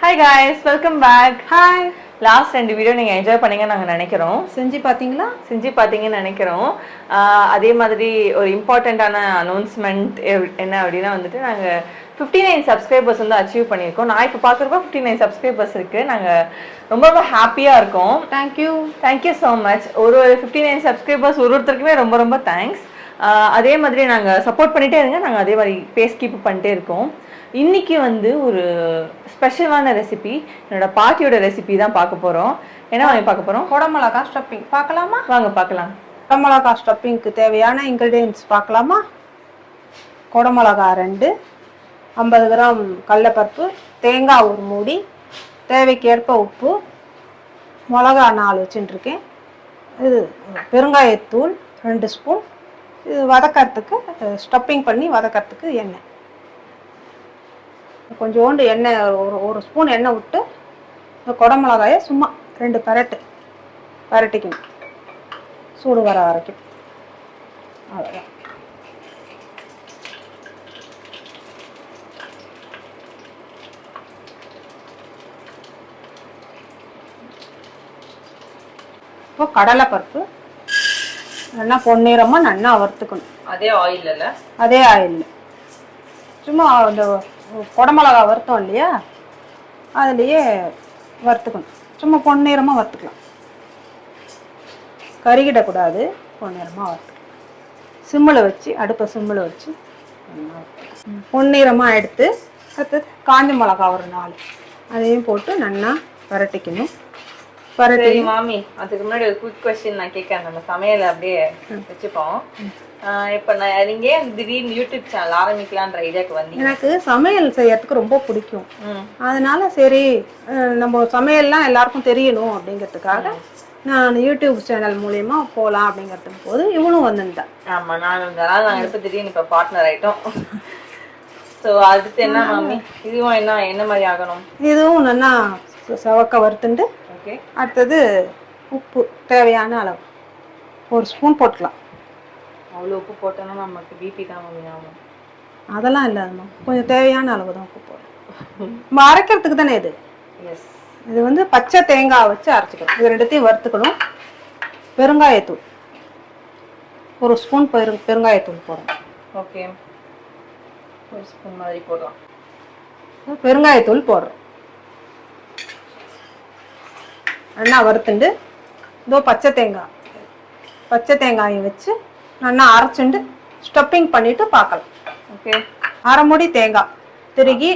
Hi guys, welcome back. Hi. Last 2 video நீங்கள் enjoy பண்ணீங்கன்னு நாங்கள் நினைக்கிறோம். செஞ்சு பார்த்தீங்கன்னு நினைக்கிறோம். அதே மாதிரி ஒரு இம்பார்ட்டண்ட்டான அனௌன்ஸ்மெண்ட் என்ன அப்படின்னா வந்துட்டு நாங்கள் 59 சப்ஸ்கிரைபர்ஸ் வந்து அச்சீவ் பண்ணியிருக்கோம். நான் இப்போ பார்க்குறப்ப 59 சப்ஸ்கிரைபர்ஸ் இருக்குது. நாங்கள் ரொம்ப ரொம்ப ஹாப்பியாக இருக்கோம். Thank you so much. ஒரு 59 சப்ஸ்கிரைபர்ஸ் ஒருத்தருக்குமே ரொம்ப ரொம்ப தேங்க்ஸ். அதே மாதிரி நாங்கள் சப்போர்ட் பண்ணிகிட்டே இருங்க. நாங்கள் அதே மாதிரி பேஸ் கீப் பண்ணிட்டே இருக்கோம். இன்னைக்கு வந்து ஒரு ஸ்பெஷலான ரெசிபி, என்னோட பாட்டியோட ரெசிபி தான் பார்க்க போகிறோம். என்ன வாங்கி பார்க்க போகிறோம்? குடமிளகா ஸ்டப்பிங் பார்க்கலாமா? வாங்க பார்க்கலாம். குடமிளகா ஸ்டப்பிங்க்கு தேவையான இன்க்ரீடியன்ட்ஸ் பார்க்கலாமா? குடமிளகா 2, 50 கிராம் கடலைப்பருப்பு, தேங்காய் 1 மூடி, தேவைக்கேற்ப உப்பு, மிளகா 4 வச்சுட்டுருக்கேன். இது பெருங்காயத்தூள் 2 ஸ்பூன். இது வதக்கிறதுக்கு ஸ்டப்பிங் பண்ணி வதக்கிறதுக்கு எண்ணெய், கொஞ்சோண்டு எண்ணெய், ஒரு ஸ்பூன் எண்ணெய் விட்டு இந்த குடமிளகாயை சும்மா 2 பரட்டிக்கணும், சூடு வர வரைக்கும். அவ்வளோதான். இப்போ கடலைப்பருப்பு நல்லா பொன்னிறமாக நல்லா வறுத்துக்கணும். அதே ஆயிலில் சும்மா அந்த குடமிளகா வறுத்தோம் இல்லையா, அதுலேயே வறுத்துக்கணும். சும்மா பொன்னிறமாக வறுத்துக்கலாம், கருகிடக்கூடாது. பொன்னிறமாக வறுத்துக்கலாம். அடுப்பை சிம்மில் வச்சு பொன்னிறமாக எடுத்து அடுத்து காஞ்ச மிளகா ஒரு 4 அதையும் போட்டு நல்லா பரட்டிக்கணும். சரி மாமி, அதுக்கு முன்னாடி ஒரு குயிக் கொஸ்டின் நான் கேட்கறேன். நம்ம சமையல் அப்படியே வச்சுப்போம். இப்போ நீங்கள் திடீர்னு யூடியூப் சேனல் ஆரம்பிக்கலான்ற ஐடியாவுக்கு வந்தீங்க. எனக்கு சமையல் செய்யறதுக்கு ரொம்ப பிடிக்கும். அதனால சரி, நம்ம சமையல்லாம் எல்லாருக்கும் தெரியணும் அப்படிங்கிறதுக்காக நான் யூடியூப் சேனல் மூலயமா போகலாம் அப்படிங்கிறதுக்கு போது இவனும் வந்துட்டான். ஆமாம், நாங்கள் இப்போ திடீர்னு இப்போ பார்ட்னர் ஆகிட்டோம். ஸோ அடுத்து என்ன மாமி, இதுவும் என்ன மாதிரி ஆகணும்? இதுவும் நல்லா சவக்க வறுத்துண்டு, அடுத்தது உப்பு தேவையான அளவு 1 ஸ்பூன் போட்டுக்கலாம். அவ்வளோ உப்பு போட்டோன்னா நமக்கு பிபி தான் ஆகும். அதெல்லாம் இல்லாதம்மா, கொஞ்சம் தேவையான அளவு தான் உப்பு போடும். நம்ம அரைக்கிறதுக்கு தானே இது. இது வந்து பச்சை தேங்காய் வச்சு அரைச்சிக்கணும். இது 2த்தையும் வறுத்துக்கணும். பெருங்காயத்தூள் 1 ஸ்பூன் பெருங்காயத்தூள் போடணும். ஓகே, 1 ஸ்பூன் மாதிரி போடலாம். பெருங்காயத்தூள் போடுறோம். நல்லா வறுத்துண்டு இதோ பச்சை தேங்காயை வச்சு நல்லா அரைச்சுண்டு ஸ்டப்பிங் பண்ணிட்டு பார்க்கலாம். ஓகே, 1/2 மூடி தேங்காய் திருகி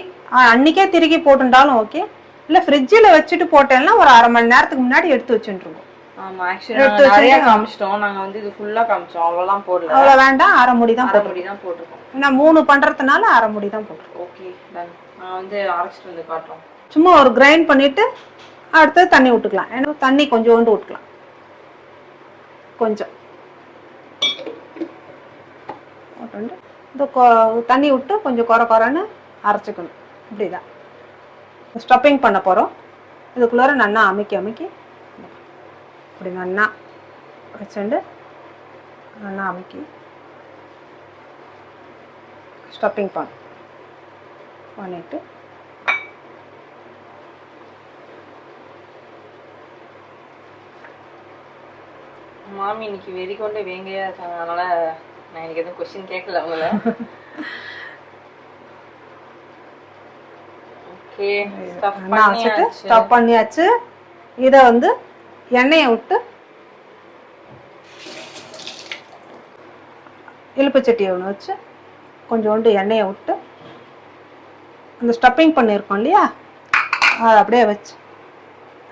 அன்னைக்கே திருகி போட்டுட்டாலும் ஓகே, இல்லை ஃப்ரிட்ஜில் வச்சுட்டு போட்டேன்னா ஒரு 1/2 மணி நேரத்துக்கு முன்னாடி எடுத்து வச்சுருவோம். ஆமாம், ஆக்சுவலி நிறைய காமிச்சிட்டோம். நாங்கள் வந்து இது ஃபுல்லாக காமிச்சோம், அவ்வளோலாம் போடல. அவ்வளோ வேண்டாம், 1/2 மூடி தான் போட்டிருக்கோம். ஏன்னா 3 பண்ணுறதுனால 1/2 மூடி தான் போட்டிருக்கோம். ஓகே, நான் வந்து அரைச்சிட்டு வந்து காட்டுறோம். சும்மா ஒரு கிரைண்ட் பண்ணிட்டு அடுத்தது தண்ணி விட்டுக்கலாம். ஏன்னா தண்ணி கொஞ்சோண்டு விட்டுக்கலாம், கொஞ்சம் போட்டு இந்த தண்ணி விட்டு கொஞ்சம் குறைன்னு அரைச்சிக்கணும். இப்படிதான் ஸ்டப்பிங் பண்ண போகிறோம். இதுக்குள்ளார நல்லா அமுக்கி இப்படி நல்லா வச்சுண்டு நல்லா அமுக்கி ஸ்டப்பிங் பண்ணிட்டு மாமி இன்னைக்கு வெறிக்கொண்டு வேங்கையா இருக்காங்க, அதனால நான் எனக்கு எதுவும் கொஸ்டின் கேட்கல அவங்கள. ஓகே, ஸ்டப் பண்ணியாச்சு. இதை வந்து எண்ணெயை விட்டு இலுப்புச்சட்டியை ஒன்று வச்சு கொஞ்சோண்டு எண்ணெயை விட்டு அந்த ஸ்டப்பிங் பண்ணியிருக்கோம் இல்லையா, அதை அப்படியே வச்சு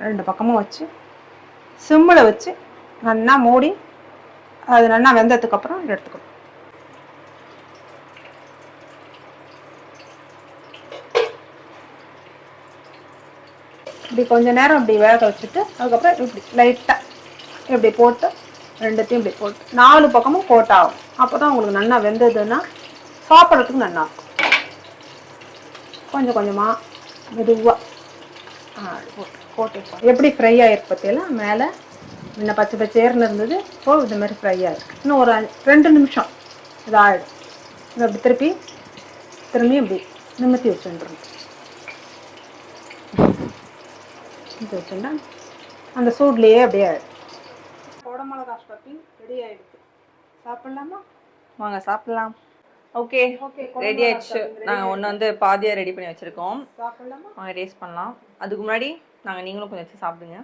2 பக்கமும் வச்சு சிம்மில் வச்சு நல்லா மூடி அது நல்லா வெந்ததுக்கு அப்புறம் எடுத்துக்கணும். இப்படி கொஞ்ச நேரம் இப்படி வேக வச்சுட்டு அதுக்கப்புறம் இப்படி லைட்டாக இப்படி போட்டு 2த்தையும் இப்படி போட்டு 4 பக்கமும் கோட் ஆகும். அப்போ தான் உங்களுக்கு நல்லா வெந்ததுன்னா சாப்பிட்றதுக்கு நல்லா இருக்கும். கொஞ்சம் கொஞ்சமாக மெதுவாக போட்டு எப்படி ஃப்ரை ஆகிருக்கு பற்றியெல்லாம் மேலே இன்னும் பச்சை பச்சையர்னு இருந்தது. இப்போ இந்த மாதிரி ஃப்ரை ஆகிருக்கு. இன்னும் ஒரு 2 நிமிஷம் இது ஆகிடும். இதை அப்படி திரும்பி இப்படி நிமித்தி வச்சுருந்துருங்க. இது வச்சுன்னா அந்த சூட்லேயே அப்படியே குடை மிளகா ஸ்டஃபிங் ரெடி ஆகிடுது. சாப்பிட்லாமா? வாங்க சாப்பிடலாம். ஓகே ஓகே, ரெடி ஆயிடுச்சு. நாங்கள் ஒன்று வந்து பாதியாக ரெடி பண்ணி வச்சுருக்கோம். சாப்பிட்லாமா? வாங்க டேஸ்ட் பண்ணலாம். அதுக்கு முன்னாடி நீங்களும் கொஞ்சம் வச்சு சாப்பிடுங்க.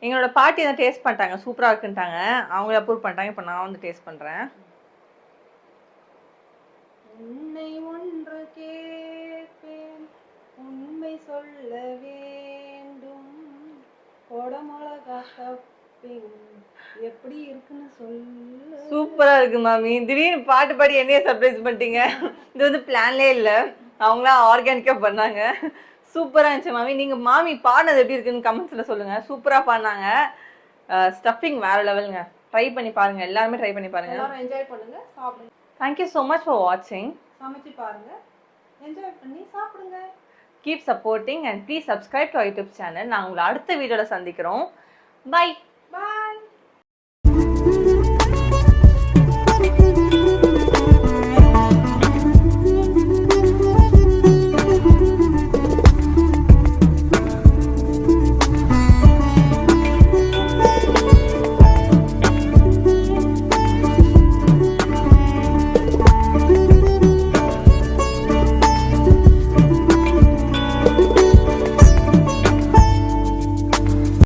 எங்களோட பாட்டி தான் டேஸ்ட் பண்ணிட்டாங்க, சூப்பராக இருக்குன்ட்டாங்க. அவங்கள அப்ரூவ் பண்ணிட்டாங்க. இப்போ நான் வந்து டேஸ்ட் பண்ணுறேன். உன்னை ஒன்று கேட்பேன், உண்மை சொல்ல வேண்டும், கொடமிளகா ஸ்டஃபிங் எப்படி இருக்குன்னு சொல்லு. சூப்பரா இருக்கு மாமி. திடீர்னு பாட்டு பாடி என்னையே சர்ப்ரைஸ் பண்ணிட்டீங்க. இது வந்து பிளான்லே இல்லை, அவங்களா ஆர்கானிக்கா பண்ணாங்க. சூப்பரா இருந்துச்சு மாமி. நீங்க மாமி பாடினது எப்படி இருக்குன்னு கமெண்ட்ஸ்ல சொல்லுங்க. சூப்பரா பாடினாங்க. ஸ்டஃபிங் வேற லெவலுங்க. ட்ரை பண்ணி பாருங்க, எல்லாருமே ட்ரை பண்ணி பாருங்க. எல்லாரும் என்ஜாய் பண்ணுங்க, சாப்பிடுங்க. Thank you so much for watching. சமைச்சு பாருங்க, என்ஜாய் பண்ணி சாப்பிடுங்க. Keep supporting and please subscribe to our YouTube channel. நான் உங்களை அடுத்த வீடியோல சந்திக்கிறோம். Bye. Bye.